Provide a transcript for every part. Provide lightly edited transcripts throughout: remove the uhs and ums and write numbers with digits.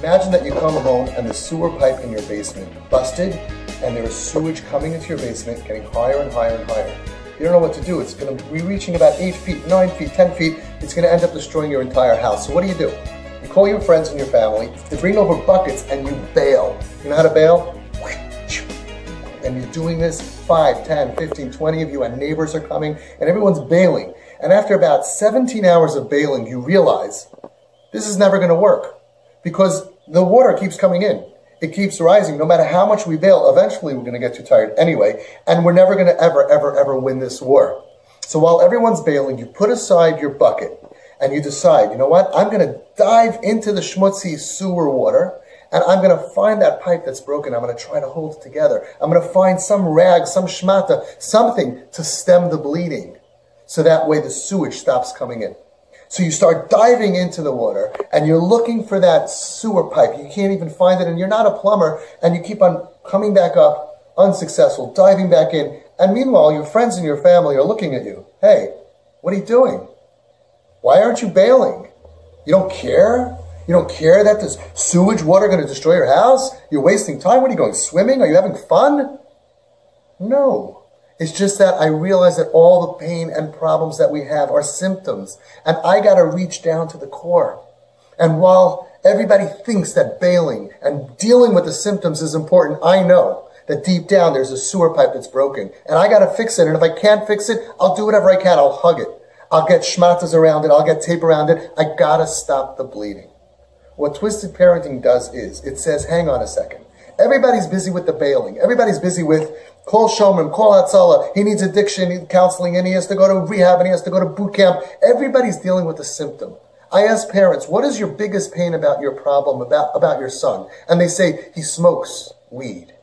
Imagine that you come home and the sewer pipe in your basement busted, and there is sewage coming into your basement, getting higher and higher and higher. You don't know what to do. It's going to be reaching about 8 feet, 9 feet, 10 feet. It's going to end up destroying your entire house. So what do? You call your friends and your family. They bring over buckets and you bail. You know how to bail? And you're doing this, 5, 10, 15, 20 of you, and neighbors are coming, and everyone's bailing. And after about 17 hours of bailing, you realize this is never going to work because the water keeps coming in. It keeps rising. No matter how much we bail, eventually we're going to get too tired anyway, and we're never going to ever win this war. So while everyone's bailing, you put aside your bucket and you decide, you know what? I'm going to dive into the schmutzy sewer water, and I'm going to find that pipe that's broken. I'm going to try to hold it together. I'm going to find some rag, some shmata, something to stem the bleeding. So that way the sewage stops coming in. So you start diving into the water and you're looking for that sewer pipe. You can't even find it, and you're not a plumber, and you keep on coming back up, unsuccessful, diving back in. And meanwhile, your friends and your family are looking at you. Hey, what are you doing? Why aren't you bailing? You don't care? You don't care that this sewage water going to destroy your house? You're wasting time. What are you going, swimming? Are you having fun? No. It's just that I realize that all the pain and problems that we have are symptoms. And I got to reach down to the core. And while everybody thinks that bailing and dealing with the symptoms is important, I know that deep down there's a sewer pipe that's broken. And I got to fix it. And if I can't fix it, I'll do whatever I can. I'll hug it. I'll get schmatas around it. I'll get tape around it. I got to stop the bleeding. What Twisted Parenting does is it says, hang on a second. Everybody's busy with the bailing. Everybody's busy with call Shomrim, call Hatzalah. He needs addiction counseling, and he has to go to rehab, and he has to go to boot camp. Everybody's dealing with the symptom. I ask parents, what is your biggest pain about your problem, about your son? And they say, he smokes weed.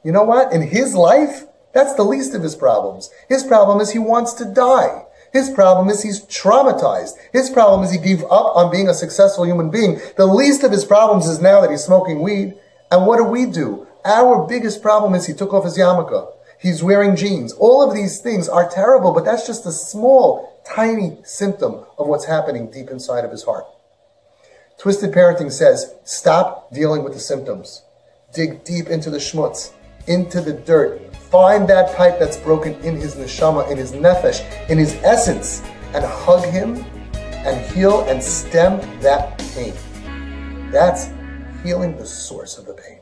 You know what? In his life, that's the least of his problems. His problem is he wants to die. His problem is he's traumatized. His problem is he gave up on being a successful human being. The least of his problems is now that he's smoking weed. And what do? Our biggest problem is he took off his yarmulke. He's wearing jeans. All of these things are terrible, but that's just a small, tiny symptom of what's happening deep inside of his heart. Twisted Parenting says, stop dealing with the symptoms. Dig deep into the schmutz, into the dirt. Find that pipe that's broken in his neshama, in his nefesh, in his essence, and hug him and heal and stem that pain. That's healing the source of the pain.